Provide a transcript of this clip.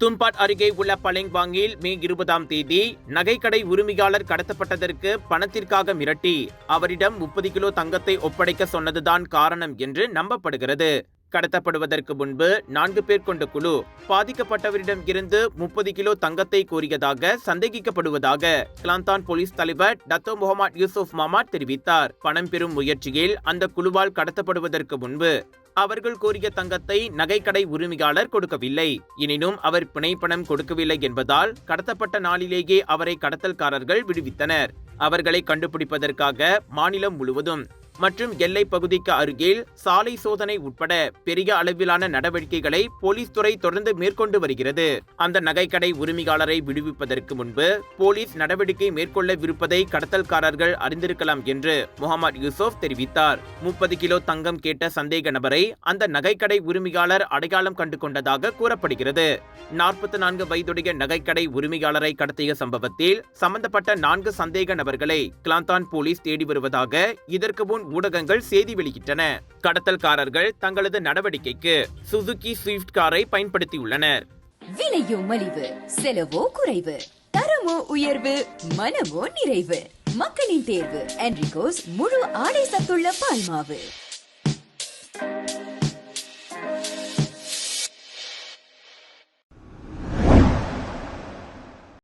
தும்பாட் அருகே உள்ள பலெங்வாங்கில் மே 20ஆம் தேதி நகைக்கடை உரிமையாளர் கடத்தப்பட்டதற்கு பணத்திற்காக மிரட்டி அவரிடம் 30 கிலோ தங்கத்தை ஒப்படைக்க சொன்னதுதான் காரணம் என்று நம்பப்படுகிறது. கடத்தப்படுவதற்கு முன்பு 4 பேர் கொண்ட குழு பாதிக்கப்பட்டவரிடம் இருந்து 30 கிலோ தங்கத்தை கோரியதாக சந்தேகிக்கப்படுவதாக கிளாந்தான் போலீஸ் தலைவர் டத்தோ முகமது யூசுப் மாமாட் தெரிவித்தார். பணம் பெறும் முயற்சியில் அந்த குழுவால் கடத்தப்படுவதற்கு முன்பு அவர்கள் கோரிய தங்கத்தை நகைக்கடை உரிமையாளர் கொடுக்கவில்லை. எனினும் அவர் பிணைப்பணம் கொடுக்கவில்லை என்பதால் கடத்தப்பட்ட நாளிலேயே அவரை கடத்தல்காரர்கள் விடுவித்தனர். அவர்களை கண்டுபிடிப்பதற்காக மாநிலம் முழுவதும் மற்றும் எல்லை பகுதிக்கு அருகில் சாலை சோதனை உட்பட பெரிய அளவிலான நடவடிக்கைகளை போலீஸ் துறை தொடர்ந்து மேற்கொண்டு வருகிறது. அந்த நகைக்கடை உரிமையாளரை விடுவிப்பதற்கு முன்பு போலீஸ் நடவடிக்கை மேற்கொள்ளவிருப்பதை கடத்தல்காரர்கள் அறிந்திருக்கலாம் என்று முகமது யூசுப் தெரிவித்தார். 30 கிலோ தங்கம் கேட்ட சந்தேக நபரை அந்த நகைக்கடை உரிமையாளர் அடையாளம் கண்டு கொண்டதாக கூறப்படுகிறது. 44 வயதுடைய நகைக்கடை உரிமையாளரை கடத்திய சம்பவத்தில் சம்பந்தப்பட்ட 4 சந்தேக நபர்களை கிளாந்தான் போலீஸ் தேடி வருவதாக இதற்கு முன் ஊடகங்கள் செய்தி வெளியிட்டன. கடத்தல்காரர்கள் தங்களது நடவடிக்கைக்கு சுசுகி ஸ்விஃப்ட் காரை பயன்படுத்தியுள்ளனர். விலையோ மலிவு, செலவோ குறைவு, தரமோ உயர்வு, மனமோ நிறைவு. மக்களின் தேர்வு என்ரிகோஸ் முழு ஆடை சத்துள்ள பால்மாவு.